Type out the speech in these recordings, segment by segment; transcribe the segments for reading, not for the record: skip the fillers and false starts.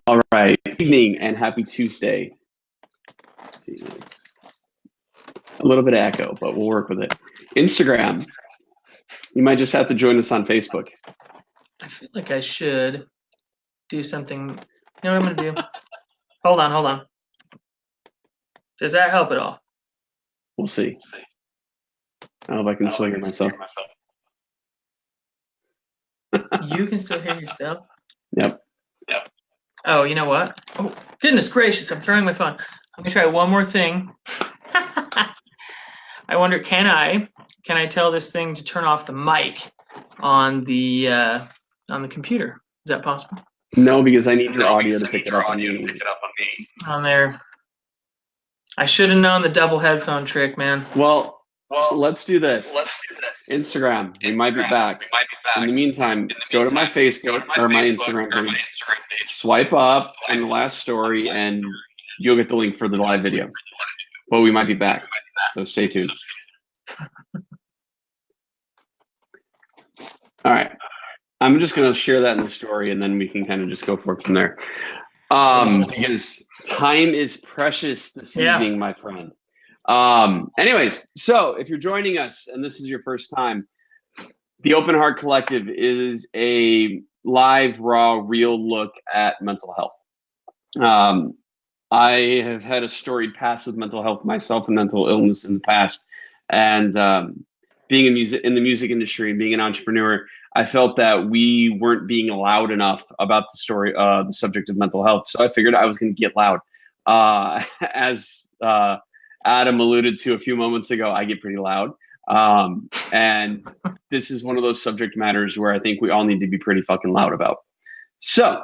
All right. Good evening and happy Tuesday. Let's see, it's a little bit of echo, but we'll work with it. Instagram. You might just have to join us on Facebook. I feel like I should do something. You know what I'm going to do? Hold on. Does that help at all? We'll see. I don't know if I can still hear myself. You can still hear yourself? Yep. Oh, you know what? Oh, goodness gracious, I'm throwing my phone. I'm going to try one more thing. I wonder, can I tell this thing to turn off the mic on the computer? Is that possible? No, because I need your audio to pick it up on me. On there. I should have known the double headphone trick, man. Well, let's do this. Instagram. We might be back. In the meantime, go to my Facebook or my Instagram page, swipe up on the last story, and you'll get the link for the live video. But we might be back, so stay tuned. All right. I'm just going to share that in the story, and then we can kind of just go forth from there. Because time is precious this evening, my friend. Anyways, so if you're joining us and this is your first time, the Open Heart Collective is a live, raw, real look at mental health. I have had a storied past with mental health myself and mental illness in the past. And being in the music industry and being an entrepreneur, I felt that we weren't being loud enough about the subject of mental health. So I figured I was going to get loud. As Adam alluded to a few moments ago, I get pretty loud. And this is one of those subject matters where I think we all need to be pretty fucking loud about. So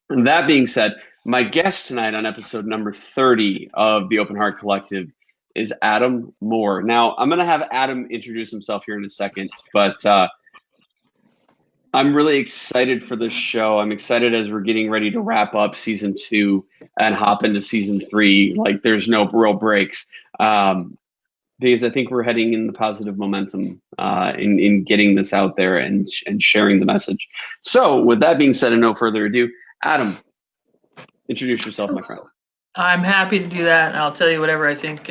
that being said, my guest tonight on episode number 30 of the Open Heart Collective is Adam Moore. Now, I'm going to have Adam introduce himself here in a second, but I'm really excited for this show. I'm excited as we're getting ready to wrap up season 2 and hop into season 3. Like, there's no real breaks. Because I think we're heading in the positive momentum in getting this out there and sharing the message. So with that being said, and no further ado, Adam, introduce yourself, my friend. I'm happy to do that, and I'll tell you whatever I think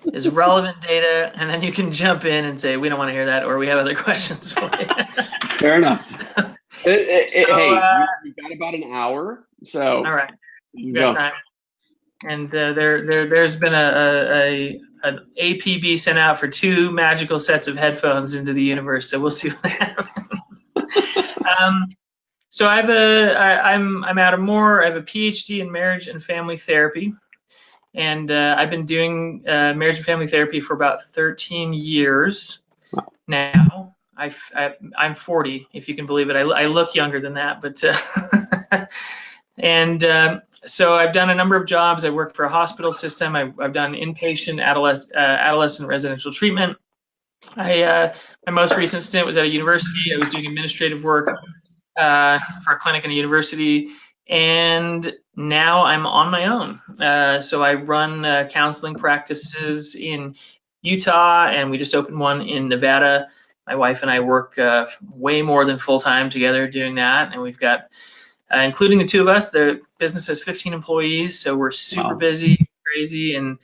is relevant data, and then you can jump in and say, we don't want to hear that, or we have other questions for you. Fair enough. Hey, we've got about an hour, so all right, we've got time. And there's been an APB sent out for 2 magical sets of headphones into the universe, so we'll see what happens. So I'm Adam Moore. I have a PhD in marriage and family therapy, and I've been doing marriage and family therapy for about 13 years now. I'm 40, if you can believe it. I look younger than that, but and so I've done a number of jobs. I worked for a hospital system. I've done inpatient adolescent residential treatment. My most recent stint was at a university. I was doing administrative work for a clinic in a university, and now I'm on my own. So I run counseling practices in Utah, and we just opened one in Nevada. My wife and I work way more than full-time together doing that, and we've got, including the 2 of us, the business has 15 employees, so we're super busy, crazy, and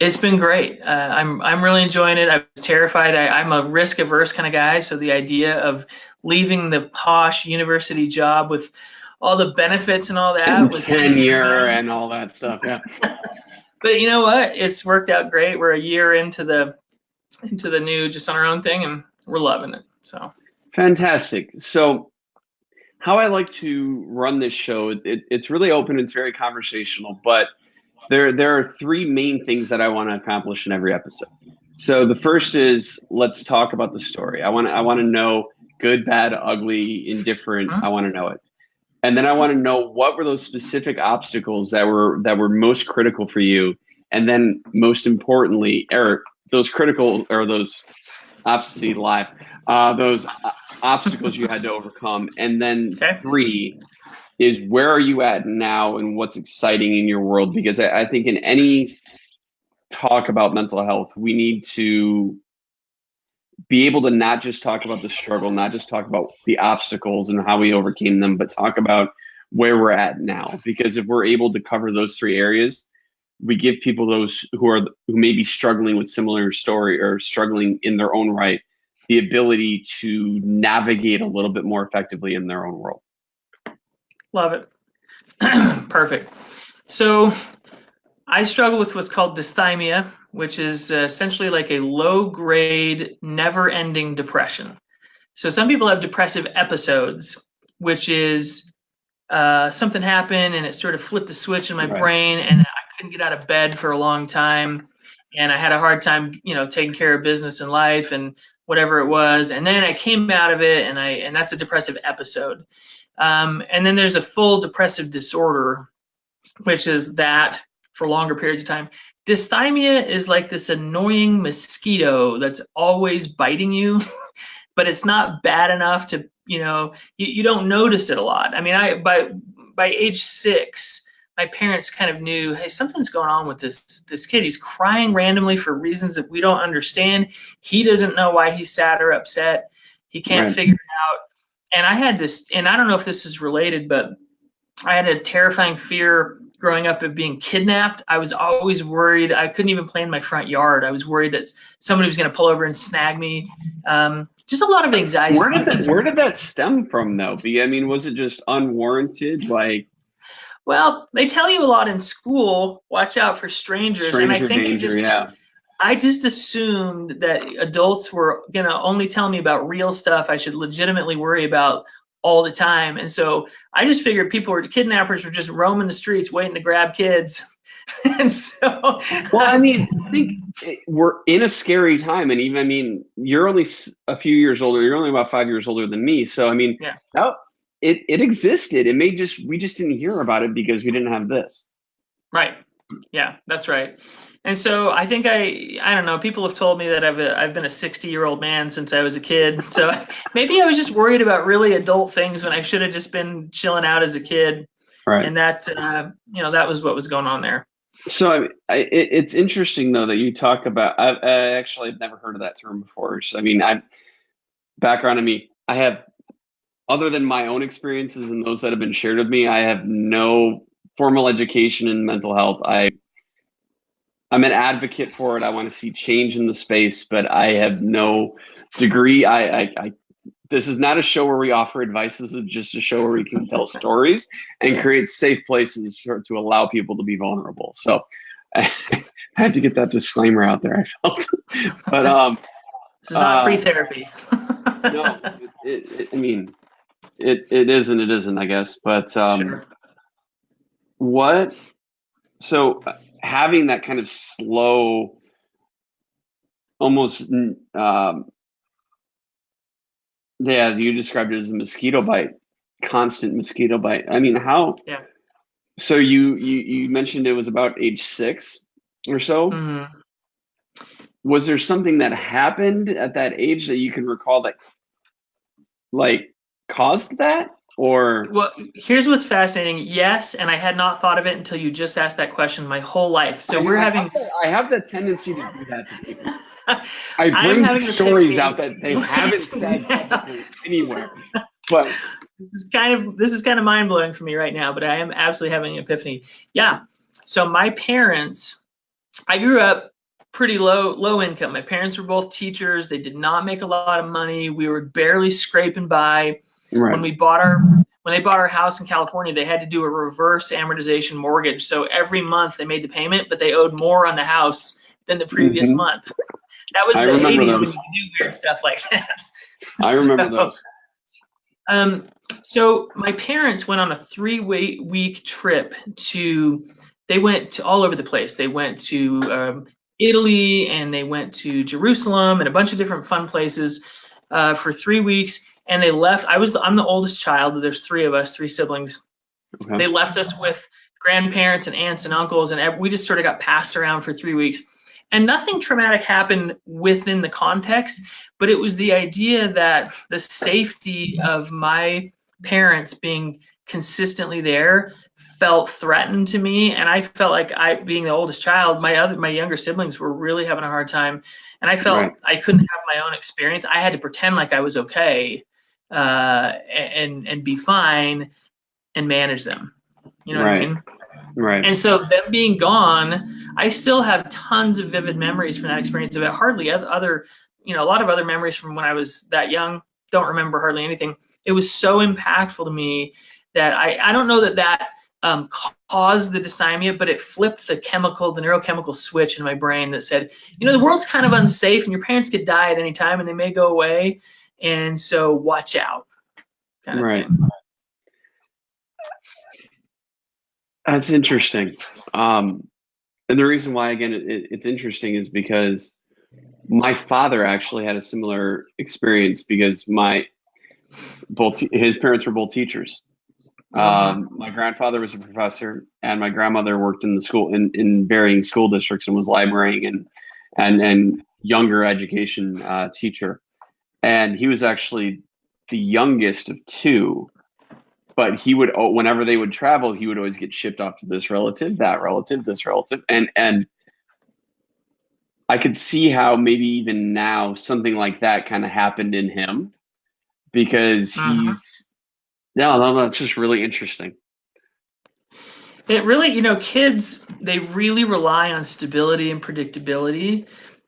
it's been great. I'm really enjoying it. I was terrified. I'm a risk-averse kind of guy, so the idea of leaving the posh university job with all the benefits and all that was tenure and all that stuff. Yeah. But you know what? It's worked out great. We're a year into the new, just on our own thing, and we're loving it. So fantastic. So how I like to run this show, it's really open. It's very conversational, but there are 3 main things that I want to accomplish in every episode. So the first is, let's talk about the story. I want to know good, bad, ugly, indifferent. I want to know it. And then I want to know what were those specific obstacles that were most critical for you. And then most importantly, Eric, those critical or those those obstacles you had to overcome. And then 3 is, where are you at now and what's exciting in your world? Because I think in any talk about mental health, we need to be able to not just talk about the struggle, not just talk about the obstacles and how we overcame them, but talk about where we're at now. Because if we're able to cover those three areas, we give people, those who may be struggling with similar story or struggling in their own right, the ability to navigate a little bit more effectively in their own world. Love it. Perfect. So I struggle with what's called dysthymia, which is essentially like a low-grade, never-ending depression. So some people have depressive episodes, which is something happened and it sort of flipped the switch in my brain, and I couldn't get out of bed for a long time, and I had a hard time, taking care of business and life and whatever it was. And then I came out of it, and that's a depressive episode. And then there's a full depressive disorder, which is that for longer periods of time. Dysthymia is like this annoying mosquito that's always biting you, but it's not bad enough to, you don't notice it a lot. I mean, by age 6, my parents kind of knew, hey, something's going on with this kid. He's crying randomly for reasons that we don't understand. He doesn't know why he's sad or upset. He can't figure it out. And I had this, and I don't know if this is related, but I had a terrifying fear growing up of being kidnapped. I was always worried. I couldn't even play in my front yard. I was worried that somebody was going to pull over and snag me. Just a lot of anxiety. Where did that stem from, though? I mean, was it just unwarranted? Well, they tell you a lot in school. Watch out for strangers. And I think I just assumed that adults were going to only tell me about real stuff I should legitimately worry about all the time. And so I just figured kidnappers were just roaming the streets waiting to grab kids. And so, well, I mean, I think we're in a scary time. And even, I mean, you're only a few years older. You're only about 5 years older than me. So, I mean, it existed. We just didn't hear about it because we didn't have this. Right. Yeah, that's right. And so I think I don't know, people have told me that I've been a 60-year-old man since I was a kid. So maybe I was just worried about really adult things when I should have just been chilling out as a kid. Right. And that was what was going on there. So it's interesting, though, that you talk about, I actually have never heard of that term before. So, I mean, background on me, I have, other than my own experiences and those that have been shared with me, I have no formal education in mental health. I'm an advocate for it. I want to see change in the space, but I have no degree. This is not a show where we offer advice. This is just a show where we can tell stories and create safe places to allow people to be vulnerable. So I had to get that disclaimer out there, I felt. But this is not free therapy. No, I mean, it is and it isn't, I guess. But sure. So having that kind of slow, almost, you described it as a mosquito bite, constant mosquito bite. I mean, how? Yeah. So you mentioned it was about age 6 or so. Mm-hmm. Was there something that happened at that age that you can recall that, caused that? Or, well, here's what's fascinating. Yes, and I had not thought of it until you just asked that question my whole life. So I have that tendency to do that to people. I bring stories out that they haven't said publicly anywhere. But this is kind of mind blowing for me right now. But I am absolutely having an epiphany. Yeah. So my parents, I grew up pretty low income. My parents were both teachers. They did not make a lot of money. We were barely scraping by. Right. When they bought our house in California, they had to do a reverse amortization mortgage. So every month they made the payment, but they owed more on the house than the previous month. That was the 80s when you could do weird stuff like that. I remember those. So my parents went on a 3-week trip they went to all over the place. They went to Italy, and they went to Jerusalem and a bunch of different fun places for 3 weeks. And they left. I'm the oldest child. There's 3 of us, 3 siblings. Okay. They left us with grandparents and aunts and uncles, and we just sort of got passed around for 3 weeks. And nothing traumatic happened within the context, but it was the idea that the safety of my parents being consistently there felt threatened to me. And I felt like being the oldest child, my younger siblings were really having a hard time. And I felt I couldn't have my own experience. I had to pretend like I was okay and be fine. and manage them. You know what I mean? Right. And so them being gone, I still have tons of vivid memories from that experience of it. Hardly other, a lot of other memories from when I was that young. Don't remember hardly anything. It was so impactful to me that I don't know that caused the dysthymia, but it flipped the neurochemical switch in my brain that said, the world's kind of unsafe and your parents could die at any time and they may go away. And so watch out, kind of thing. That's interesting. And the reason why, again, it's interesting is because my father actually had a similar experience because his parents were both teachers. My grandfather was a professor, and my grandmother worked in the school in varying school districts and was librarian and younger education teacher. And he was actually the youngest of two. But he would, whenever they would travel, he would always get shipped off to this relative, that relative, this relative. And I could see how maybe even now something like that kind of happened in him because that's just really interesting. It really, kids, they really rely on stability and predictability.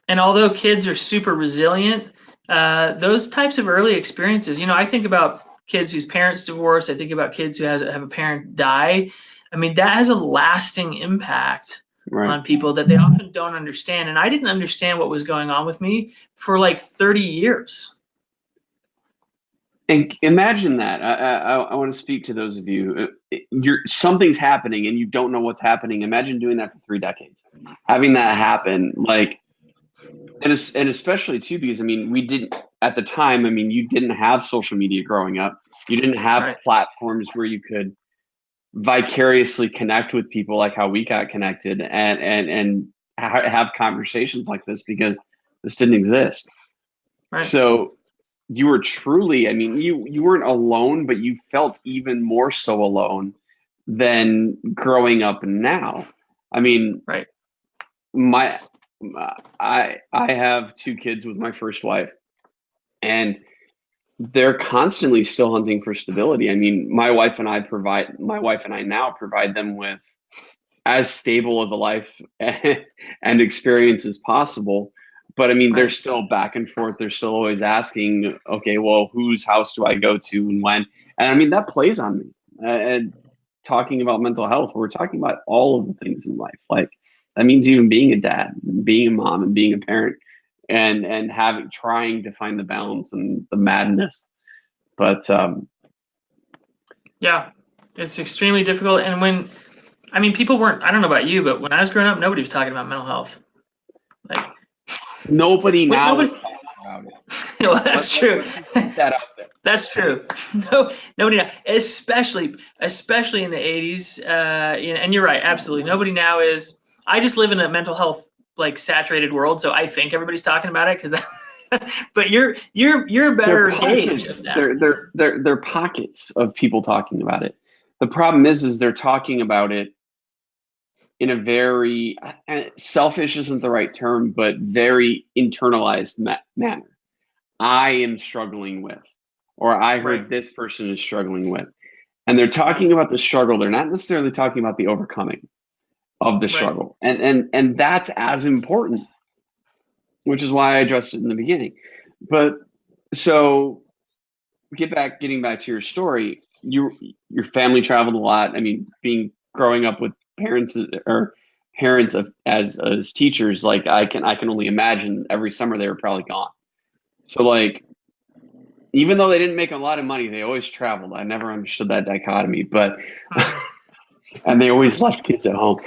And although kids are super resilient, those types of early experiences, I think about kids whose parents divorce. I think about kids who have a parent die. I mean, that has a lasting impact on people that they often don't understand. And I didn't understand what was going on with me for like 30 years. And imagine that. I want to speak to those of you. Something's happening and you don't know what's happening. Imagine doing that for 3 decades, having that happen. And especially too, because we didn't at the time. You didn't have social media growing up. You didn't have platforms where you could vicariously connect with people like how we got connected and have conversations like this because this didn't exist. So you were truly, you weren't alone, but you felt even more so alone than growing up now. I have 2 kids with my first wife, and they're constantly still hunting for stability. My wife and I now provide them with as stable of a life and experience as possible. But they're still back and forth. They're still always asking, okay, well, whose house do I go to and when? And that plays on me. And talking about mental health, we're talking about all of the things in life. That means even being a dad, being a mom, and being a parent, and trying to find the balance and the madness. But yeah, it's extremely difficult. And when, people weren't. I don't know about you, but when I was growing up, nobody was talking about mental health. Nobody now is talking about it. Well, that's true. Put that out there. That's true. No, nobody now, especially in the 80s. And you're right, absolutely. Nobody now is. I just live in a mental health saturated world, so I think everybody's talking about it because. But you're a better gauge of that. They're pockets of people talking about it. The problem is they're talking about it in a very selfish isn't the right term, but very internalized manner. I am struggling with, or I heard this person is struggling with, and they're talking about the struggle. They're not necessarily talking about the overcoming of the struggle, and that's as important, which is why I addressed it in the beginning. But so getting back to your story, your family traveled a lot. Growing up with parents as teachers, I can only imagine every summer they were probably gone. So even though they didn't make a lot of money, they always traveled. I never understood that dichotomy, but and they always left kids at home.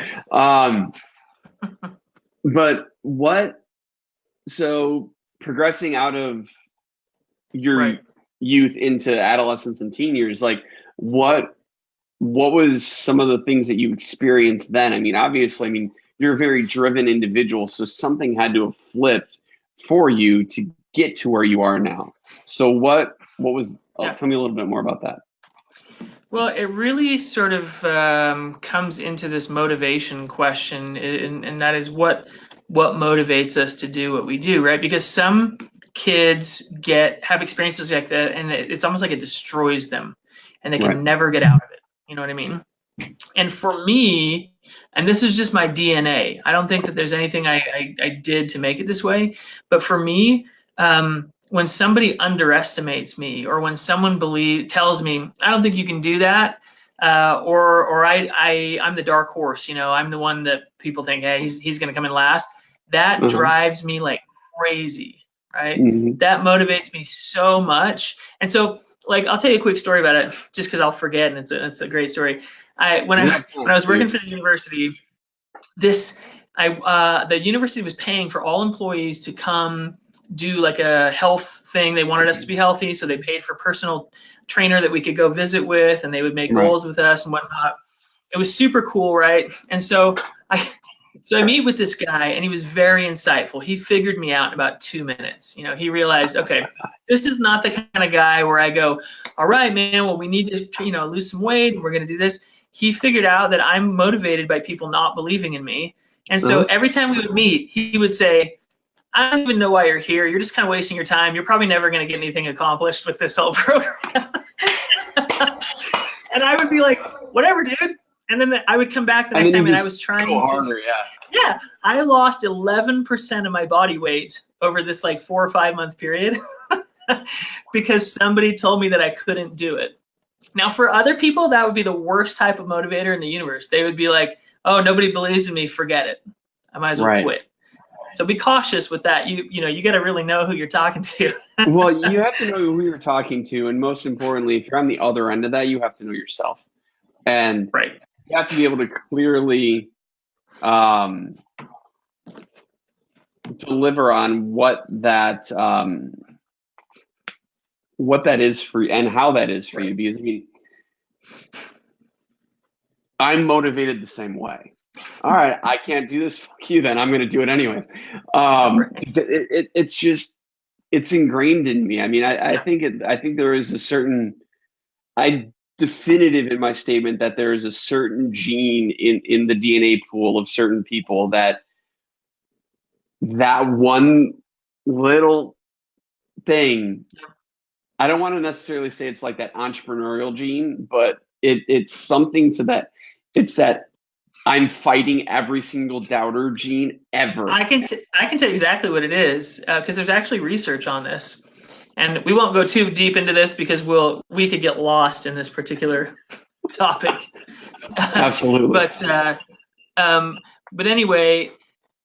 So progressing out of your youth into adolescence and teen years, what was some of the things that you experienced then? Obviously, you're a very driven individual, so something had to have flipped for you to get to where you are now. So what was, tell me a little bit more about that. Well, it really sort of comes into this motivation question, and that is what motivates us to do what we do, right? Because some kids have experiences like that, and it's almost like it destroys them, and they can never get out of it. You know what I mean? And for me, and this is just my DNA, I don't think that there's anything I did to make it this way, but for me, when somebody underestimates me, or when someone tells me, I don't think you can do that, or I'm the dark horse, you know, I'm the one that people think, hey, he's going to come in last. That drives me like crazy, right? That motivates me so much. And so, like, I'll tell you a quick story about it, just because I'll forget, and it's a great story. When I was working for the university, the university was paying for all employees to come do like a health thing. They wanted us to be healthy, so they paid for a personal trainer that we could go visit with, and they would make goals with us and whatnot. It was super cool, right? And so I meet with this guy, and he was very insightful. He figured me out in about 2 minutes. You know, he realized, okay, this is not the kind of guy where I go, all right, man, well, we need to, you know, lose some weight, and we're going to do this. He figured out that I'm motivated by people not believing in me. And so every time we would meet, he would say, I don't even know why you're here. You're just kind of wasting your time. You're probably never going to get anything accomplished with this whole program. And I would be like, whatever, dude. And then I would come back the next time, and I was trying to. Yeah, I lost 11% of my body weight over this like 4 or 5 month period because somebody told me that I couldn't do it. Now, for other people, that would be the worst type of motivator in the universe. They would be like, oh, nobody believes in me, forget it. I might as well quit. So be cautious with that. You know, you got to really know who you're talking to. Well, you have to know who you're talking to. And most importantly, if you're on the other end of that, you have to know yourself. And you have to be able to clearly deliver on what that is for you and how that is for you. Because I mean, I'm motivated the same way. All right, I can't do this. Fuck you, then I'm going to do it anyway. It's just, it's ingrained in me. I mean, I think there is a certain, definitive in my statement that there is a certain gene in the DNA pool of certain people that one little thing, I don't want to necessarily say it's like that entrepreneurial gene, but it's something to that. It's that I'm fighting every single doubter gene ever. I can tell you exactly what it is, because there's actually research on this, and we won't go too deep into this because we could get lost in this particular topic. Absolutely. But anyway,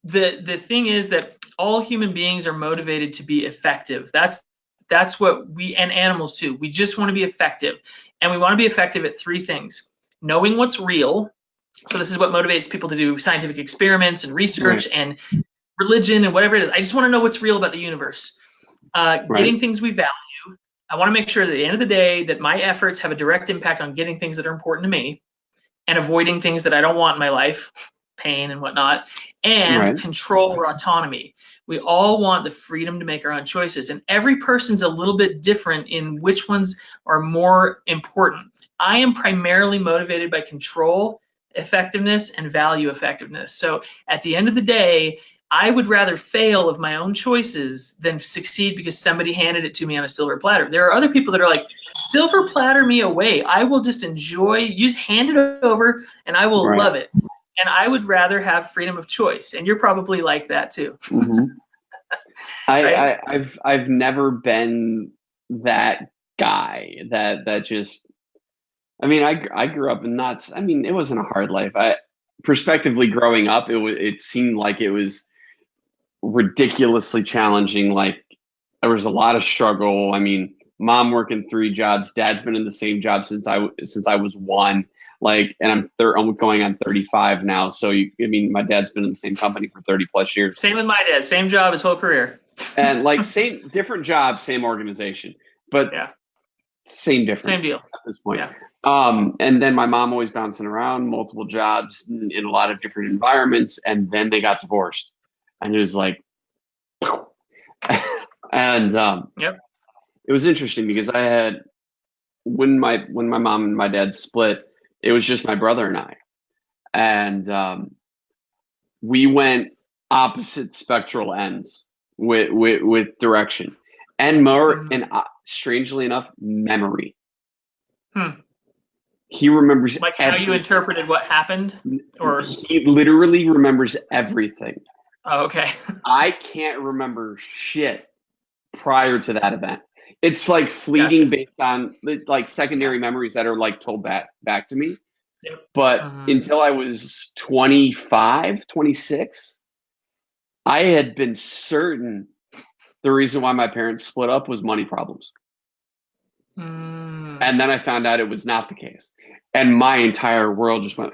the thing is that all human beings are motivated to be effective. That's what and animals too. We just want to be effective, and we want to be effective at 3 things: knowing what's real. So this is what motivates people to do scientific experiments and research and religion and whatever it is. I just want to know what's real about the universe. Getting things we value. I want to make sure that at the end of the day that my efforts have a direct impact on getting things that are important to me and avoiding things that I don't want in my life, pain and whatnot, and control or autonomy. We all want the freedom to make our own choices, and every person's a little bit different in which ones are more important. I am primarily motivated by control, effectiveness, and value effectiveness. So at the end of the day, I would rather fail of my own choices than succeed because somebody handed it to me on a silver platter. There are other people that are like, silver platter me away. I will just enjoy, you just hand it over and I will love it. And I would rather have freedom of choice. And you're probably like that too. I've never been that guy that just, I mean, I grew up in it wasn't a hard life. Prospectively growing up, it seemed like it was ridiculously challenging. Like there was a lot of struggle. I mean, mom working 3 jobs, dad's been in the same job since I was 1. Like, and I'm going on 35 now. So my dad's been in the same company for 30 plus years. Same with my dad. Same job his whole career. And like different job, same organization, but same difference. Same deal at this point. Yeah. And then my mom always bouncing around, multiple jobs in a lot of different environments, and then they got divorced, and it was like, and it was interesting because I had when my mom and my dad split, it was just my brother and I, and we went opposite spectral ends with direction and more, and strangely enough, memory. He remembers like how you interpreted what happened, or he literally remembers everything. Oh, okay. I can't remember shit prior to that event. It's like fleeting based on like secondary memories that are like told back to me. Yep. But until I was 25, 26, I had been certain the reason why my parents split up was money problems. And then I found out it was not the case. And my entire world just went,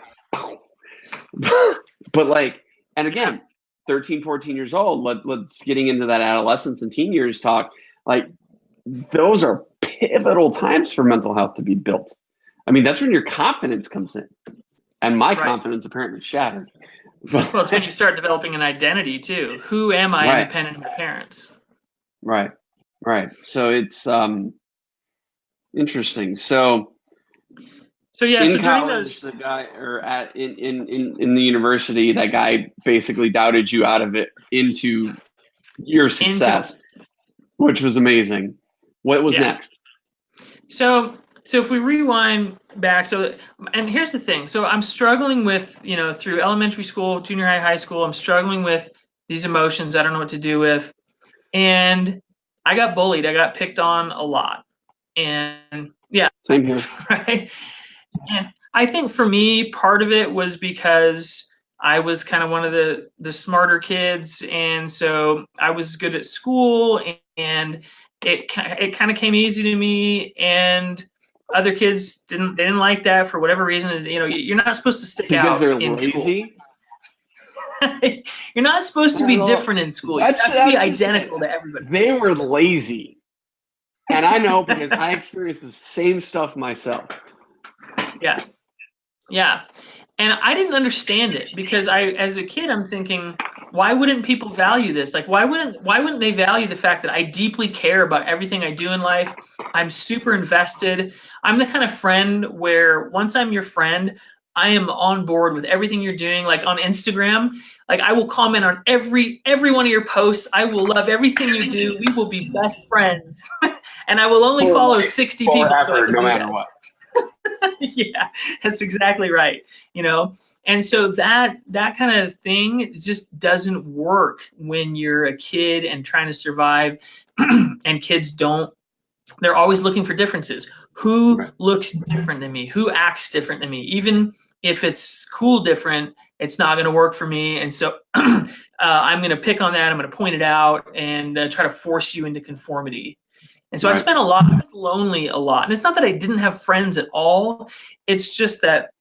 but like, and again, 13, 14 years old, let's getting into that adolescence and teen years talk. Like, those are pivotal times for mental health to be built. I mean, that's when your confidence comes in. And my confidence apparently shattered. Well, it's when you start developing an identity too. Who am I independent of my parents? Right. So it's interesting. So yeah, in so college, during those, the guy, or in the university, that guy basically doubted you out of it into your success, which was amazing. What was next? So if we rewind back, and here's the thing. So I'm struggling with, through elementary school, junior high, high school, I'm struggling with these emotions I don't know what to do with. And I got bullied. I got picked on a lot. And same here. Right. And I think for me, part of it was because I was kind of one of the smarter kids. And so I was good at school, and it kind of came easy to me, and other kids didn't like that for whatever reason. You're not supposed to stick out in school. You're not supposed to be different in school. You have to be identical to everybody. They were lazy. And I know because I experienced the same stuff myself. Yeah. And I didn't understand it because as a kid, I'm thinking, why wouldn't people value this? Like, why wouldn't they value the fact that I deeply care about everything I do in life? I'm super invested. I'm the kind of friend where once I'm your friend, I am on board with everything you're doing. Like on Instagram, like I will comment on every one of your posts. I will love everything you do. We will be best friends. And I will only follow 60 people. So no matter what. Yeah, that's exactly right. And so that kind of thing just doesn't work when you're a kid and trying to survive. And kids they're always looking for differences. Who looks different than me? Who acts different than me? Even if it's cool different, it's not going to work for me. And so I'm going to pick on that. I'm going to point it out and try to force you into conformity. And so I spent I was lonely a lot. And it's not that I didn't have friends at all. It's just that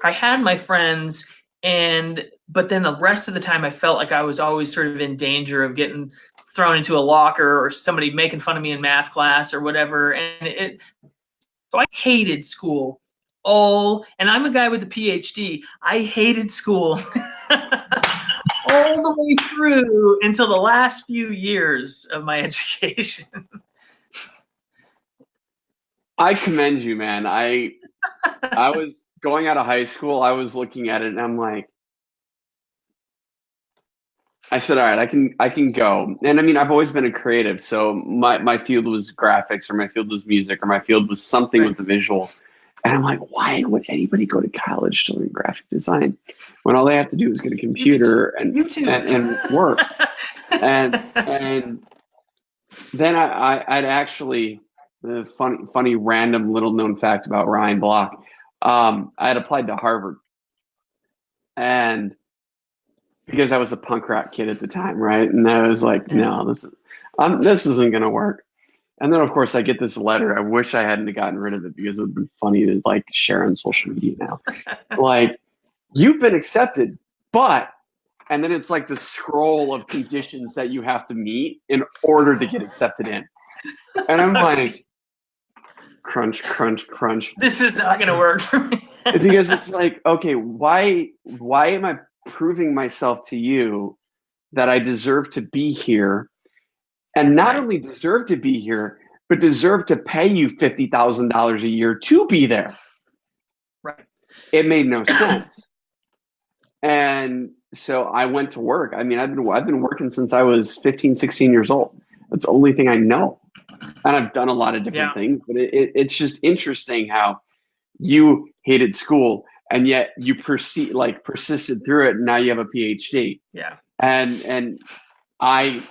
I had my friends, but then the rest of the time I felt like I was always sort of in danger of getting thrown into a locker or somebody making fun of me in math class or whatever. And so I hated school and I'm a guy with a PhD. I hated school all the way through until the last few years of my education. I commend you, man. I was going out of high school. I was looking at it and I'm like, I said, all right, I can go. And I mean, I've always been a creative. So my field was graphics, or my field was music, or my field was something with the visual. And I'm like, why would anybody go to college to learn graphic design when all they have to do is get a computer and work? and then I'd actually, the funny random little known fact about Ryan Block, I had applied to Harvard, and because I was a punk rock kid at the time, right? And I was like, no, this isn't gonna work. And then of course I get this letter. I wish I hadn't gotten rid of it because it would be funny to like share on social media now. Like, you've been accepted, but, and then it's like the scroll of conditions that you have to meet in order to get accepted in. And I'm like, crunch. This is not going to work for me. Because it's like, okay, why am I proving myself to you that I deserve to be here, and not only deserve to be here, but deserve to pay you $50,000 a year to be there? Right. It made no sense. And so I went to work. I mean, I've been working since I was 15, 16 years old. That's the only thing I know. And I've done a lot of different things, but it's just interesting how you hated school, and yet you persisted through it, and now you have a PhD. Yeah. And I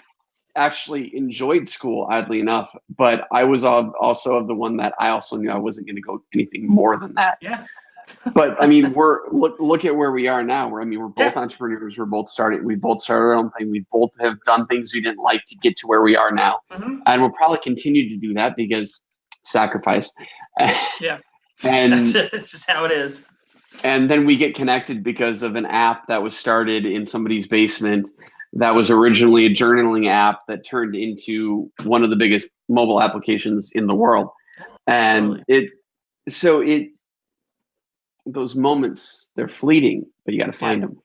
actually enjoyed school, oddly enough, but I was also of the one that I also knew I wasn't going to go anything more than that. Yeah. But I mean, look at where we are now. We're both entrepreneurs. We both started our own thing. We both have done things we didn't like to get to where we are now, and we'll probably continue to do that because sacrifice. Yeah, and that's just how it is. And then we get connected because of an app that was started in somebody's basement that was originally a journaling app that turned into one of the biggest mobile applications in the world. And those moments, they're fleeting, but you got to find them.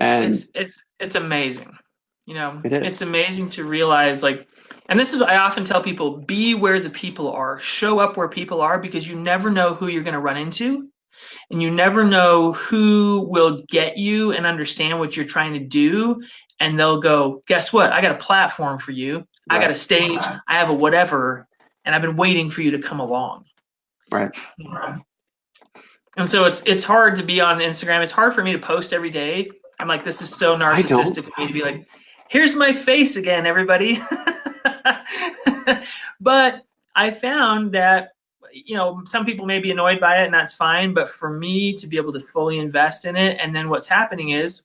And it's amazing. You know, it's amazing to realize, like, and this is what I often tell people: be where the people are, show up where people are, because you never know who you're going to run into. And you never know who will get you and understand what you're trying to do. And they'll go, guess what? I got a platform for you. Right. I got a stage. I have a whatever. And I've been waiting for you to come along. Right. And so it's hard to be on Instagram. It's hard for me to post every day. I'm like, this is so narcissistic of me to be like, here's my face again, everybody. But I found that, you know, some people may be annoyed by it, and that's fine. But for me to be able to fully invest in it, and then what's happening is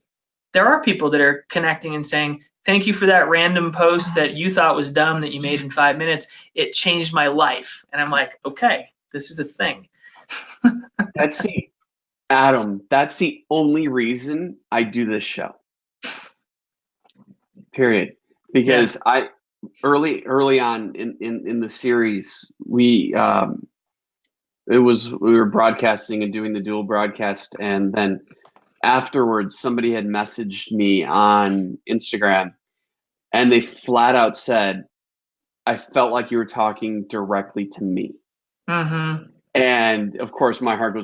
there are people that are connecting and saying, thank you for that random post that you thought was dumb that you made in 5 minutes. It changed my life. And I'm like, okay, this is a thing. Adam, that's the only reason I do this show. Period. Because early on in the series, we were broadcasting and doing the dual broadcast, and then afterwards somebody had messaged me on Instagram, and they flat out said, I felt like you were talking directly to me. Mm-hmm. And of course my heart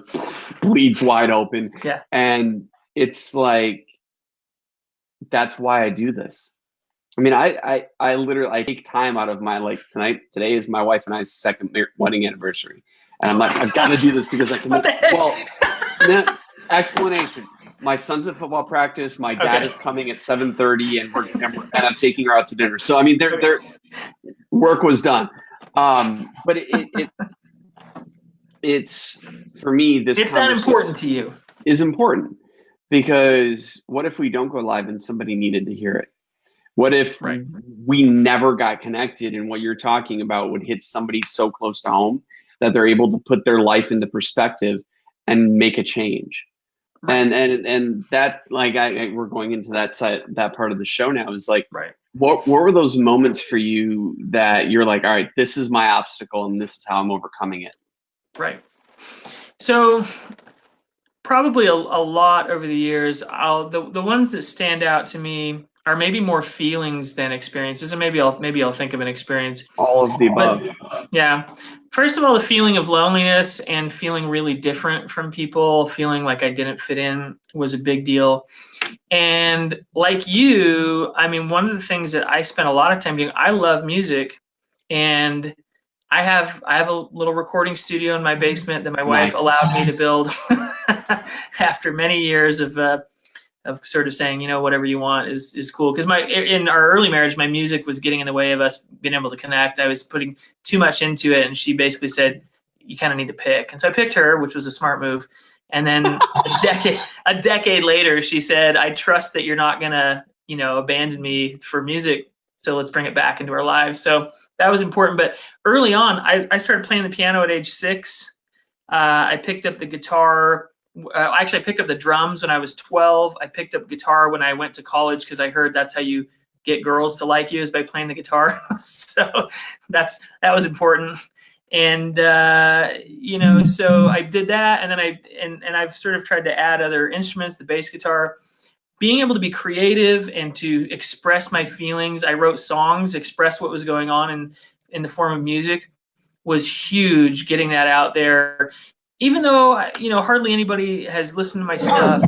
bleeds wide open. Yeah. And it's like, that's why I do this. I mean, I literally take time out of my, like, today is my wife and I's second wedding anniversary. And I'm like, I've got to do this because I can. Well, explanation. My son's at football practice. My dad is coming at 7:30, and I'm taking her out to dinner. So I mean, their work was done. But it's for me. It's that important to you. Is important because what if we don't go live and somebody needed to hear it? What if we never got connected, and what you're talking about would hit somebody so close to home that they're able to put their life into perspective and make a change? Right. And that, like, we're going into that part of the show now, is like, what were those moments for you that you're like, all right, this is my obstacle and this is how I'm overcoming it? Right. So probably a lot over the years, the ones that stand out to me are maybe more feelings than experiences, and maybe I'll think of an experience. All of the above. But, yeah. First of all, the feeling of loneliness and feeling really different from people, feeling like I didn't fit in, was a big deal. And like you, I mean, one of the things that I spent a lot of time doing, I love music, and I have a little recording studio in my basement that my wife allowed me to build after many years of sort of saying, you know, whatever you want is cool. Because in our early marriage, my music was getting in the way of us being able to connect. I was putting too much into it, and she basically said, you kind of need to pick. And so I picked her, which was a smart move. And then a decade later, she said, I trust that you're not gonna, you know, abandon me for music. So let's bring it back into our lives. So that was important. But early on, I started playing the piano at age 6. I picked up the guitar. Actually, I picked up the drums when I was 12. I picked up guitar when I went to college because I heard that's how you get girls to like you, is by playing the guitar. So that was important. And you know, so I did that, and then I've sort of tried to add other instruments, the bass guitar. Being able to be creative and to express my feelings. I wrote songs, express what was going on in the form of music, was huge, getting that out there. Even though, you know, hardly anybody has listened to my stuff,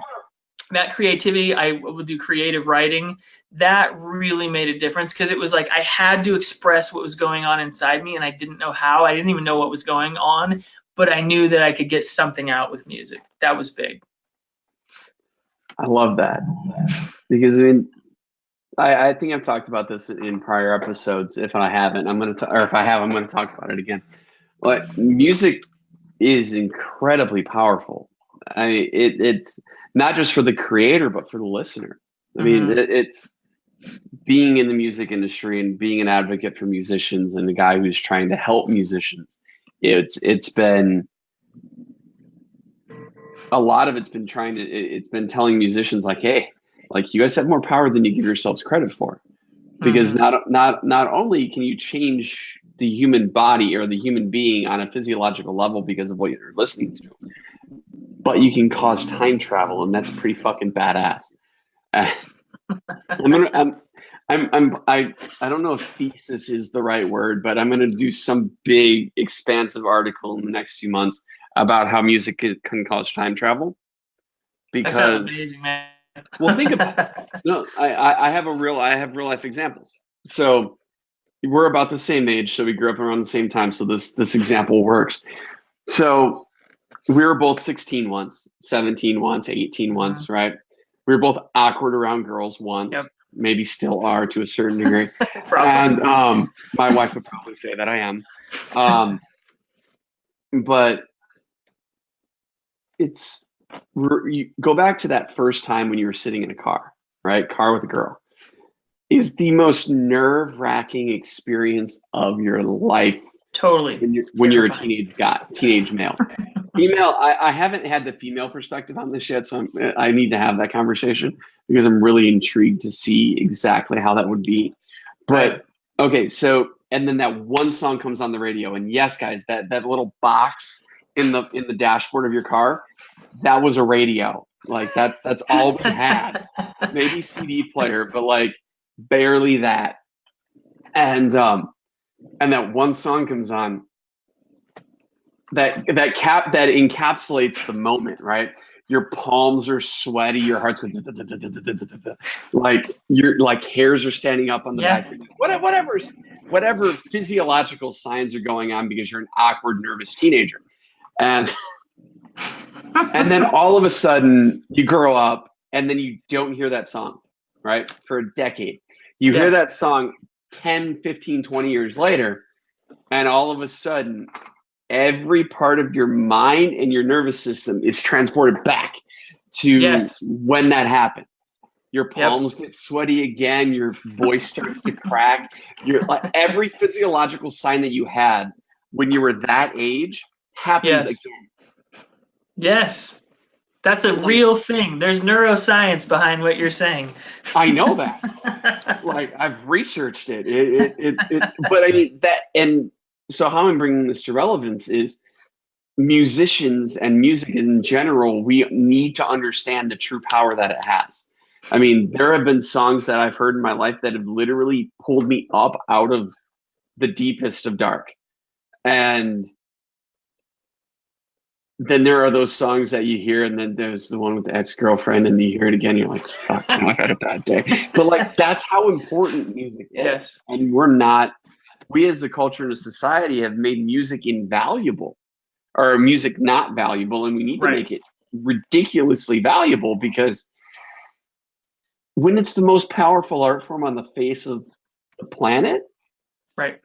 that creativity, I would do creative writing. That really made a difference, because it was like I had to express what was going on inside me, and I didn't know how. I didn't even know what was going on, but I knew that I could get something out with music. That was big. I love that, because I mean, I think I've talked about this in prior episodes. If I haven't, or if I have, I'm gonna talk about it again. But music is incredibly powerful. I mean, it's not just for the creator, but for the listener. I mean, it's being in the music industry and being an advocate for musicians and the guy who's trying to help musicians. It's been a lot of it's been telling musicians like, hey, like, you guys have more power than you give yourselves credit for, because not only can you change the human body or the human being on a physiological level because of what you're listening to, but you can cause time travel, and that's pretty fucking badass. I don't know if thesis is the right word, but I'm gonna do some big expansive article in the next few months about how music can cause time travel. Because that sounds amazing, man. Well, think about it. No, I have real life examples. So we're about the same age, so we grew up around the same time. So this example works. So we were both 16 once, 17 once, 18 once, right? We were both awkward around girls once. Yep. Maybe still are to a certain degree. And my wife would probably say that I am. But you go back to that first time when you were sitting in a car, right? Car with a girl is the most nerve-wracking experience of your life. Totally. When you're a teenage male. Female, I haven't had the female perspective on this yet, so I need to have that conversation, because I'm really intrigued to see exactly how that would be. But okay, so, and then that one song comes on the radio, and yes, guys, that little box in the dashboard of your car, that was a radio. Like, that's all we had. Maybe CD player, but like barely that. And that one song comes on that encapsulates the moment, right? Your palms are sweaty, your heart's going like, your like hairs are standing up on the back. Whatever physiological signs are going on because you're an awkward, nervous teenager. And then all of a sudden you grow up, and then you don't hear that song, right? For a decade. You hear that song 10, 15, 20 years later, and all of a sudden every part of your mind and your nervous system is transported back to when that happened. Your palms get sweaty again. Your voice starts to crack. Every physiological sign that you had when you were that age happens again. Yes. That's a real thing. There's neuroscience behind what you're saying. I know that. Like, I've researched it. But I mean that, and so how I'm bringing this to relevance is musicians and music in general, we need to understand the true power that it has. I mean, there have been songs that I've heard in my life that have literally pulled me up out of the deepest of dark. And then there are those songs that you hear, and then there's the one with the ex-girlfriend, and you hear it again, you're like, fuck, I've had a bad day. But like, that's how important music is. Yes. And we as a culture and a society have made music invaluable, or music not valuable, and we need to make it ridiculously valuable, because when it's the most powerful art form on the face of the planet. Right.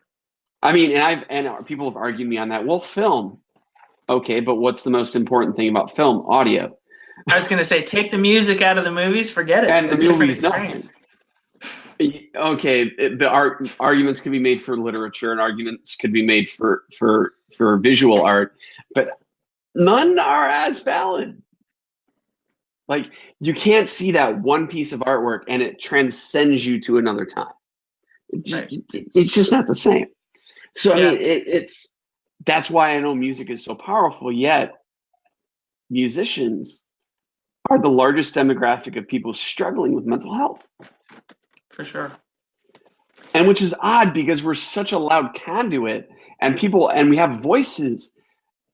I mean, and people have argued me on that. Well, film. Okay, but what's the most important thing about film? Audio. I was going to say, take the music out of the movies, forget it. And it's the a different movie's experience. Okay, the arguments can be made for literature, and arguments could be made for visual art, but none are as valid. Like, you can't see that one piece of artwork and it transcends you to another time. It's just not the same. So I mean, that's why I know music is so powerful. Yet musicians are the largest demographic of people struggling with mental health. For sure. And which is odd, because we're such a loud conduit, and we have voices,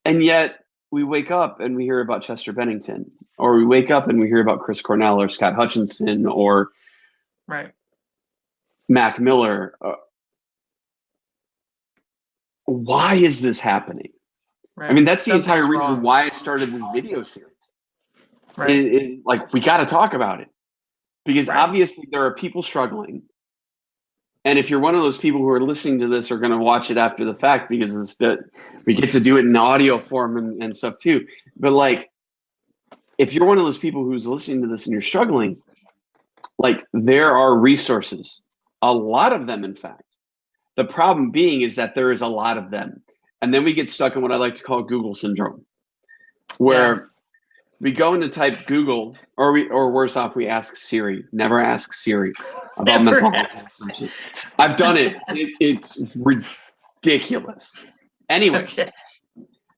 and yet we wake up and we hear about Chester Bennington, or we wake up and we hear about Chris Cornell or Scott Hutchinson or Mac Miller. Why is this happening? Right. I mean, that's the Something's entire reason wrong. why I started this video series. Right. Like, we got to talk about it, because Right. obviously there are people struggling. And if you're one of those people who are listening to this, are going to watch it after the fact, because we get to do it in audio form and stuff too. But like, if you're one of those people who's listening to this and you're struggling, like, there are resources, a lot of them, in fact. The problem being is that there is a lot of them. And then we get stuck in what I like to call Google syndrome, where we go in to type Google, or worse off, we ask Siri. Never ask Siri about mental health. I've done it. It's ridiculous. Anyway, Okay.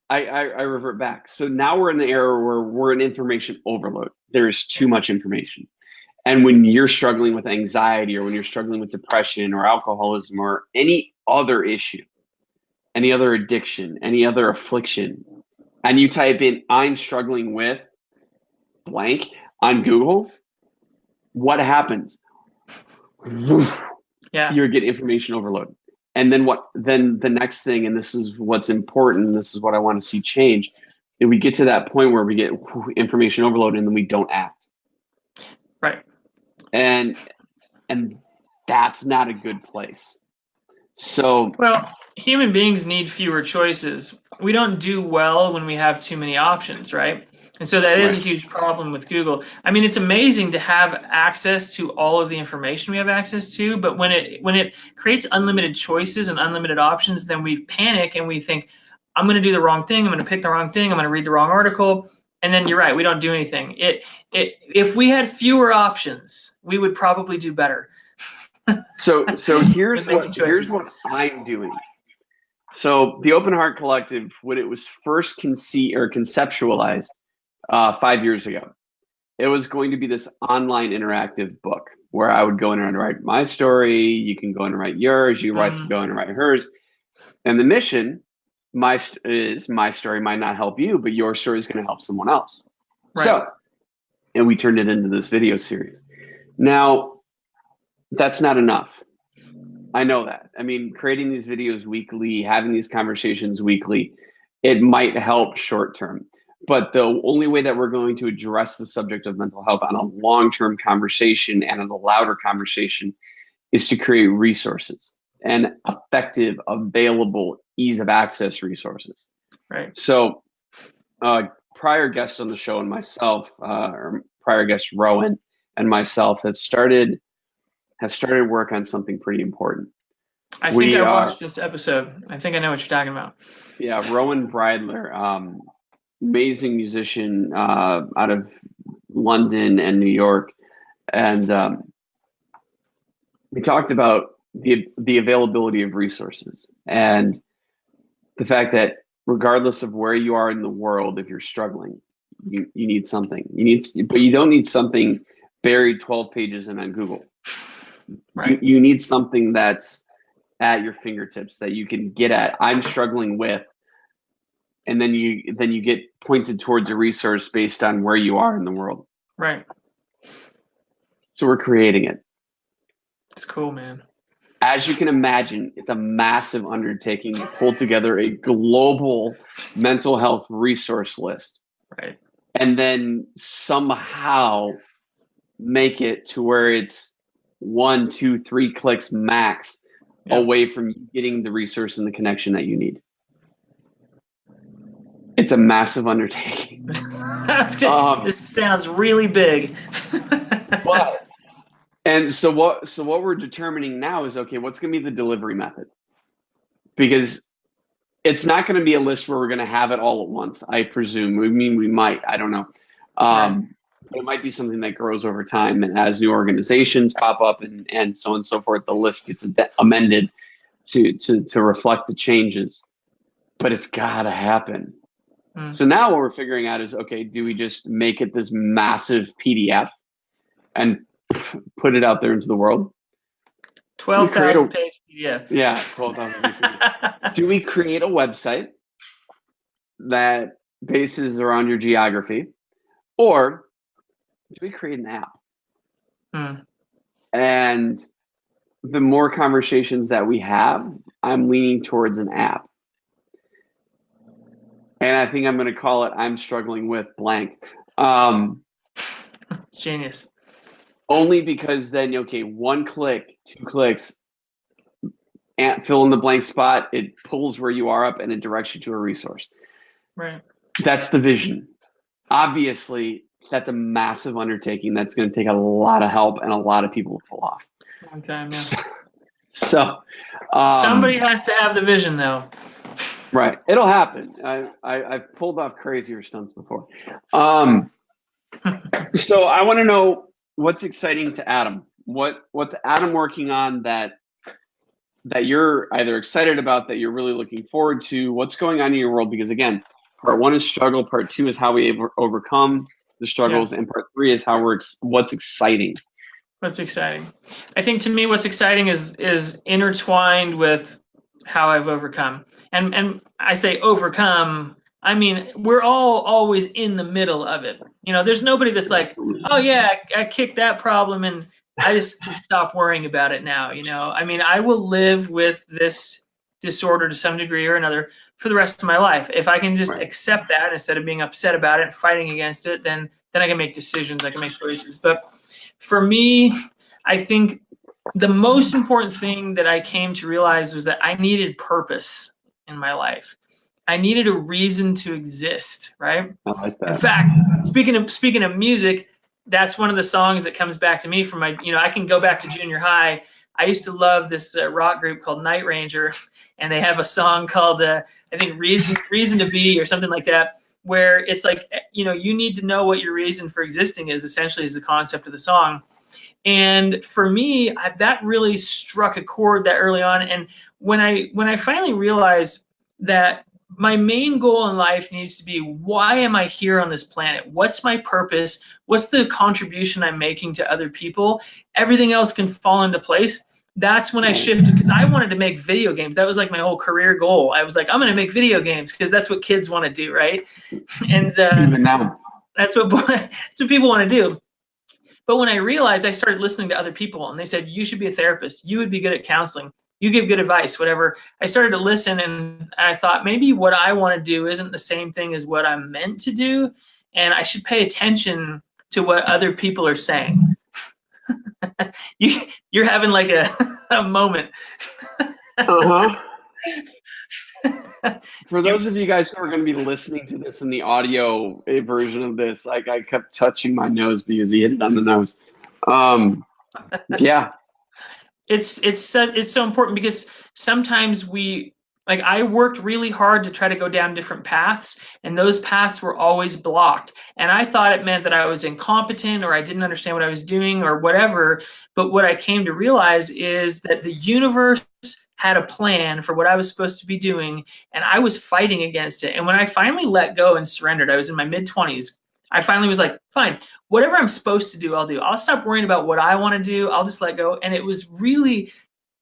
I revert back. So now we're in the era where we're in information overload. There is too much information. And when you're struggling with anxiety, or when you're struggling with depression or alcoholism or any other issue, any other addiction, any other affliction, and you type in, I'm struggling with blank on Google, what happens? Yeah. You get information overload. And then the next thing, and this is what's important, this is what I want to see change, if we get to that point where we get information overload and then we don't act. Right. And that's not a good place. So, well, human beings need fewer choices. We don't do well when we have too many options, right? And so that is a huge problem with Google. I mean, it's amazing to have access to all of the information we have access to, but when it creates unlimited choices and unlimited options, then we panic and we think, I'm going to do the wrong thing. I'm going to pick the wrong thing. I'm going to read the wrong article. And then you're right, we don't do anything. If we had fewer options, we would probably do better. So here's what I'm doing. So the Open Heart Collective, when it was first conceptualized 5 years ago, it was going to be this online interactive book where I would go in and write my story. You can go in and write yours. You can go in and write hers. And the mission, my story might not help you, but your story is going to help someone else. Right. So, and we turned it into this video series. Now, that's not enough. I know that. I mean, creating these videos weekly, having these conversations weekly, it might help short term. But the only way that we're going to address the subject of mental health on a long-term conversation and on a louder conversation is to create resources and effective, available, ease of access resources. Right. So prior guests on the show and myself, or prior guest Rowan and myself have started work on something pretty important. I think I watched this episode. I think I know what you're talking about. Yeah, Rowan Bridler, amazing musician out of London and New York. And we talked about the availability of resources and the fact that regardless of where you are in the world, if you're struggling, you need something. But you don't need something buried 12 pages in on Google. Right. You need something that's at your fingertips that you can get at. I'm struggling with, and then you get pointed towards a resource based on where you are in the world. Right. So we're creating it. It's cool, man. As you can imagine, it's a massive undertaking to pull together a global mental health resource list. Right. And then somehow make it to where it's 1, 2, 3 clicks max away from getting the resource and the connection that you need. It's a massive undertaking. This sounds really big. And so what we're determining now is, okay, what's going to be the delivery method? Because it's not going to be a list where we're going to have it all at once, I presume. I mean, we might. I don't know. But it might be something that grows over time, and as new organizations pop up and so on and so forth, the list gets amended to reflect the changes. But it's got to happen. So now what we're figuring out is, okay, do we just make it this massive PDF and put it out there into the world? 12,000 page PDF. Yeah, 12,000 pages. Do we create a website that bases around your geography, or do we create an app? And the more conversations that we have, I'm leaning towards an app. And I think I'm going to call it I'm struggling with blank. Genius. Only because then, okay, 1 click, 2 clicks, and fill in the blank spot, it pulls where you are up and it directs you to a resource. Right. That's the vision. Obviously, that's a massive undertaking that's going to take a lot of help and a lot of people to pull off. Long time, yeah. So somebody has to have the vision, though. Right. It'll happen. I've pulled off crazier stunts before. So I want to know what's exciting to Adam. What's Adam working on that you're either excited about, that you're really looking forward to? What's going on in your world? Because again, part 1 is struggle, part 2 is how we overcome the struggles, and part 3 is how what's exciting. What's exciting? I think to me, what's exciting is intertwined with how I've overcome. And I say overcome, I mean, we're all always in the middle of it. You know, there's nobody that's like, oh yeah, I kicked that problem and I just can stop worrying about it now. You know, I mean, I will live with this disorder to some degree or another for the rest of my life. If I can just accept that instead of being upset about it and fighting against it, then I can make decisions, I can make choices. But for me, I think the most important thing that I came to realize was that I needed purpose in my life. I needed a reason to exist, right? I like that. In fact, speaking of music, that's one of the songs that comes back to me from my, you know, I can go back to junior high. I used to love this rock group called Night Ranger, and they have a song called, I think, Reason to Be or something like that, where it's like, you know, you need to know what your reason for existing is, essentially, is the concept of the song. And for me, that really struck a chord that early on. And when I finally realized that my main goal in life needs to be, why am I here on this planet? What's my purpose? What's the contribution I'm making to other people? Everything else can fall into place. That's when I shifted, because I wanted to make video games. That was like my whole career goal. I was like, I'm going to make video games because that's what kids want to do, right? And even now, that's what people want to do. But when I realized, I started listening to other people, and they said, you should be a therapist. You would be good at counseling. You give good advice, whatever. I started to listen, and I thought, maybe what I want to do isn't the same thing as what I'm meant to do, and I should pay attention to what other people are saying. You're having like a moment. For those of you guys who are going to be listening to this in the audio version of this, like, I kept touching my nose because he hit it on the nose. Yeah. It's so important, because sometimes I worked really hard to try to go down different paths, and those paths were always blocked. And I thought it meant that I was incompetent, or I didn't understand what I was doing, or whatever. But what I came to realize is that the universe had a plan for what I was supposed to be doing, and I was fighting against it. And when I finally let go and surrendered, I was in my mid-20s. I finally was like, fine, whatever I'm supposed to do, I'll do. I'll stop worrying about what I want to do. I'll just let go. And it was really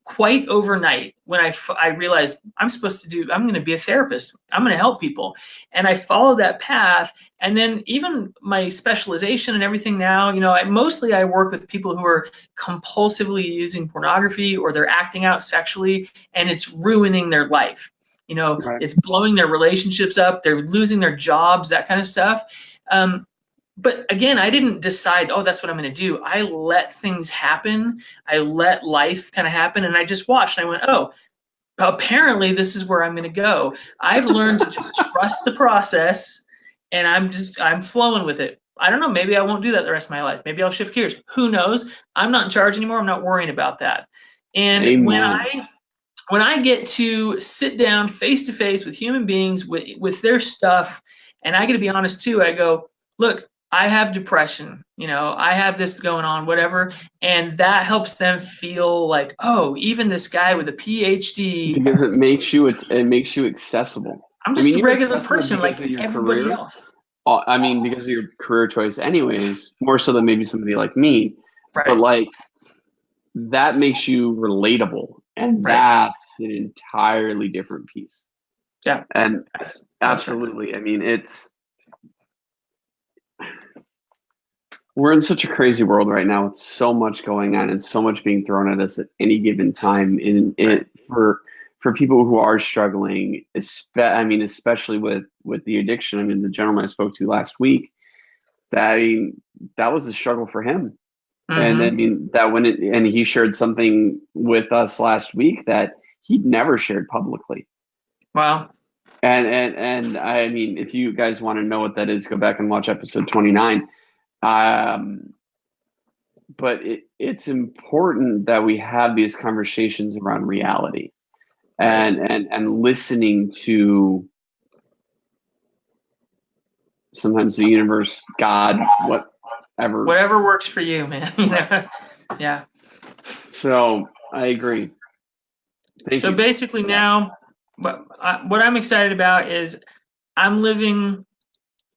quite overnight when I realized I'm going to be a therapist. I'm going to help people. And I followed that path. And then even my specialization and everything now, you know, I work with people who are compulsively using pornography, or they're acting out sexually, and it's ruining their life. You know, It's blowing their relationships up. They're losing their jobs, that kind of stuff. But again, I didn't decide, oh, that's what I'm going to do. I let things happen. I let life kind of happen, and I just watched. And I went, oh, apparently this is where I'm going to go. I've learned to just trust the process, and I'm flowing with it. I don't know. Maybe I won't do that the rest of my life. Maybe I'll shift gears. Who knows? I'm not in charge anymore. I'm not worrying about that. And Amen. when I get to sit down face to face with human beings with their stuff, and I got to be honest too, I go, look, I have depression, you know, I have this going on, whatever. And that helps them feel like, oh, even this guy with a PhD. Because it makes you accessible. I'm just a regular person like everybody else. I mean, because of your career choice anyways, more so than maybe somebody like me. Right. But like, that makes you relatable. And that's an entirely different piece. Yeah. And absolutely. I mean, we're in such a crazy world right now with so much going on and so much being thrown at us at any given time for for people who are struggling, especially with the addiction. I mean, the gentleman I spoke to last week, that was a struggle for him. And I mean, and he shared something with us last week that he'd never shared publicly. Wow. And I mean, if you guys want to know what that is, go back and watch episode 29. But it's important that we have these conversations around reality and listening to sometimes the universe, God, whatever works for you, man. Yeah. So I agree. Thank you. Basically now, what I'm excited about is I'm living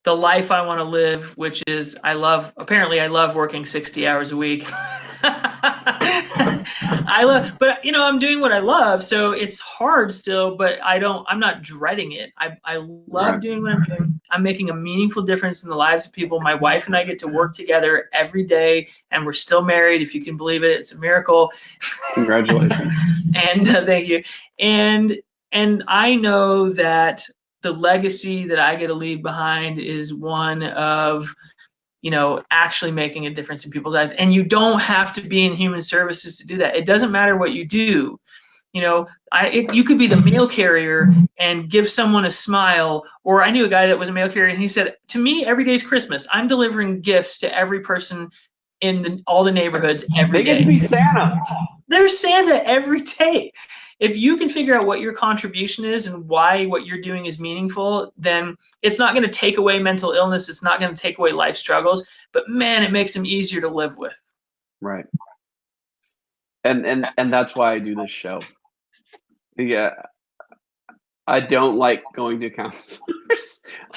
the life I want to live, which is I love working 60 hours a week. But I'm doing what I love, so it's hard still, but I'm not dreading it. I love doing what I'm doing. I'm making a meaningful difference in the lives of people. My wife and I get to work together every day, and we're still married, if you can believe it. It's a miracle. Congratulations. And thank you. And I know that the legacy that I get to leave behind is one of, actually making a difference in people's lives. And you don't have to be in human services to do that. It doesn't matter what you do. You could be the mail carrier and give someone a smile. Or I knew a guy that was a mail carrier, and he said, to me, every day's Christmas. I'm delivering gifts to every person in all the neighborhoods every day. They get to be Santa. There's Santa every day. If you can figure out what your contribution is and why what you're doing is meaningful, then it's not going to take away mental illness. It's not going to take away life struggles, but man, it makes them easier to live with. Right. And that's why I do this show. Yeah. I don't like going to counselors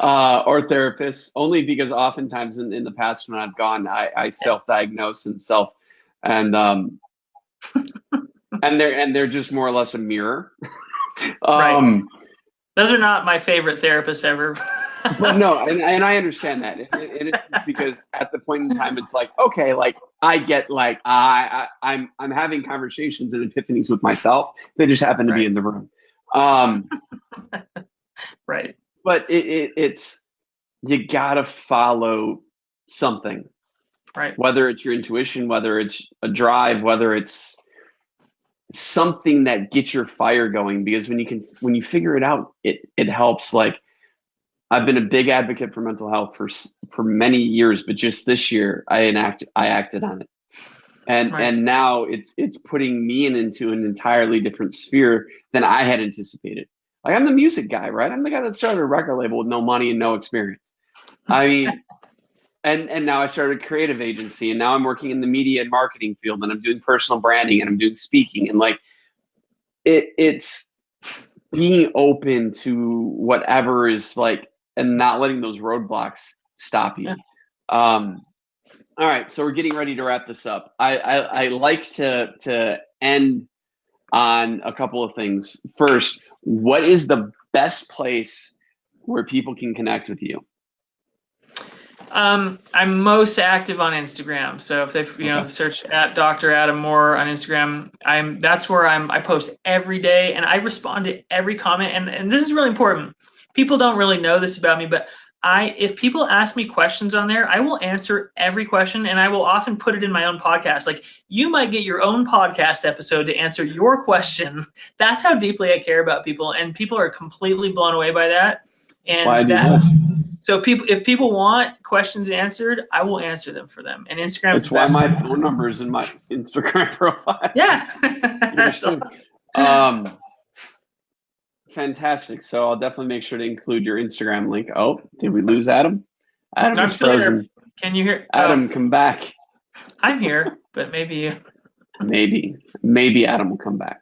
or therapists, only because oftentimes in the past when I've gone, I self-diagnose and they're just more or less a mirror. Right. Those are not my favorite therapists ever. But no, and I understand that. It's because at the point in time, it's like, okay, like I get like I'm having conversations and epiphanies with myself. They just happen to be in the room. Right. But it's you gotta follow something. Right. Whether it's your intuition, whether it's a drive, whether it's something that gets your fire going, because when you figure it out, it helps. Like I've been a big advocate for mental health for many years, but just this year I acted on it. And now it's putting me into an entirely different sphere than I had anticipated. Like I'm the music guy, right? I'm the guy that started a record label with no money and no experience. I mean, and now I started a creative agency, and now I'm working in the media and marketing field, and I'm doing personal branding, and I'm doing speaking, and like it's being open to whatever is like, and not letting those roadblocks stop you. All right, so we're getting ready to wrap this up. I like to end on a couple of things. First, what is the best place where people can connect with you? I'm most active on Instagram. So if they search at Dr. Adam Moore on Instagram, that's where I post every day, and I respond to every comment. And this is really important. People don't really know this about me, but if people ask me questions on there, I will answer every question, and I will often put it in my own podcast. Like you might get your own podcast episode to answer your question. That's how deeply I care about people, and people are completely blown away by that. And so if people want questions answered, I will answer them for them. And Instagram is the best. That's why my phone number is in my Instagram profile. Yeah. Fantastic. So I'll definitely make sure to include your Instagram link. Oh, did we lose Adam? I'm still here. Can you hear? Adam, come back. I'm here, but maybe you. Maybe Adam will come back.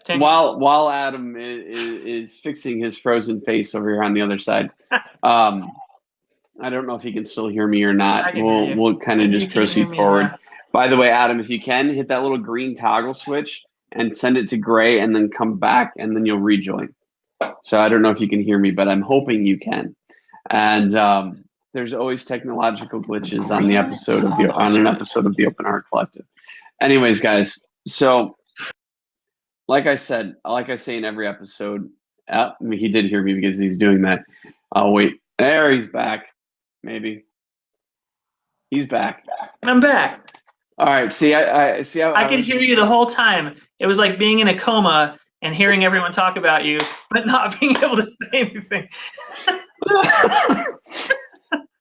While Adam is fixing his frozen face over here on the other side, I don't know if he can still hear me or not. We'll kind of just proceed forward. By the way, Adam, if you can, hit that little green toggle switch and send it to gray, and then come back, and then you'll rejoin. So I don't know if you can hear me, but I'm hoping you can. And there's always technological glitches on an episode of the Open Heart Collective. Anyways, guys, so like I say in every episode, I mean, he did hear me because he's doing that. Oh, wait. There, he's back. Maybe. He's back. I'm back. All right. See, I see how I could hear you the whole time. It was like being in a coma and hearing everyone talk about you, but not being able to say anything.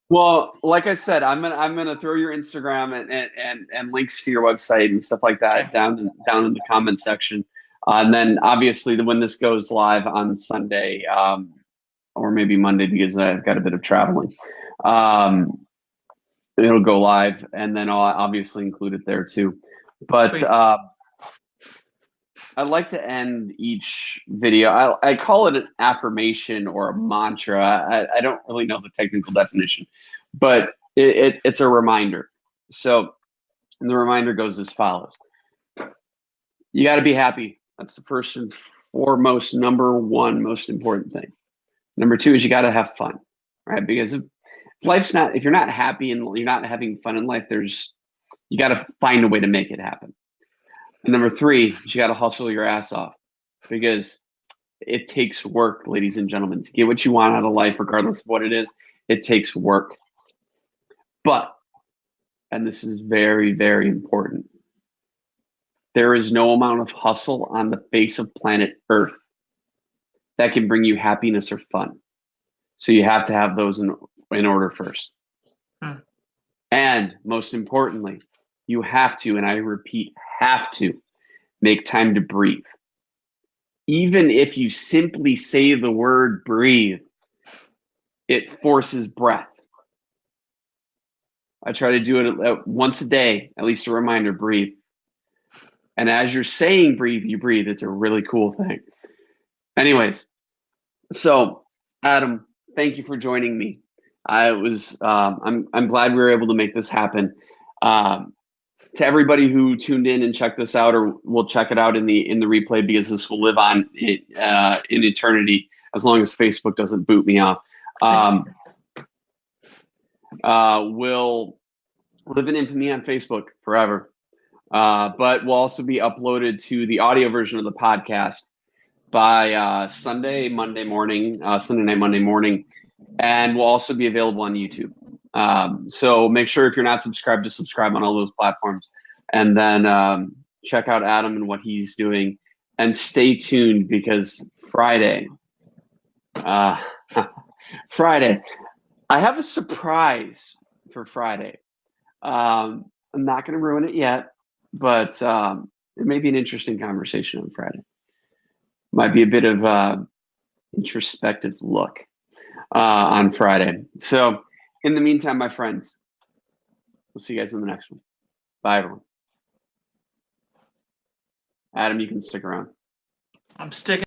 Well, like I said, I'm gonna throw your Instagram and links to your website and stuff like that down in the comment section, and then obviously when this goes live on Sunday, or maybe Monday because I've got a bit of traveling, it'll go live, and then I'll obviously include it there too. But I'd like to end each video. I call it an affirmation or a mantra. I don't really know the technical definition, but it's a reminder. So, and the reminder goes as follows. You got to be happy. That's the first and foremost, number one most important thing. Number two is you got to have fun, right? Because if you're not happy and you're not having fun in life, you got to find a way to make it happen. And number three, you got to hustle your ass off because it takes work, ladies and gentlemen, to get what you want out of life, regardless of what it is. It takes work. But, and this is very, very important, there is no amount of hustle on the face of planet Earth that can bring you happiness or fun. So you have to have those in order first. And most importantly, you have to, and I repeat, have to make time to breathe. Even if you simply say the word breathe, it forces breath. I try to do it once a day, at least a reminder, breathe. And as you're saying breathe, you breathe. It's a really cool thing. Anyways, so Adam, thank you for joining me. I'm glad we were able to make this happen. To everybody who tuned in and checked this out, or will check it out in the replay, because this will live on in eternity as long as Facebook doesn't boot me off. Will live in infamy on Facebook forever, but will also be uploaded to the audio version of the podcast by Sunday night, Monday morning, and will also be available on YouTube. So make sure, if you're not subscribed, to subscribe on all those platforms, and then check out Adam and what he's doing, and stay tuned because Friday, I have a surprise for Friday. I'm not going to ruin it yet, but it may be an interesting conversation on Friday. Might be a bit of introspective look on Friday. So in the meantime, my friends, we'll see you guys in the next one. Bye, everyone. Adam, you can stick around. I'm sticking.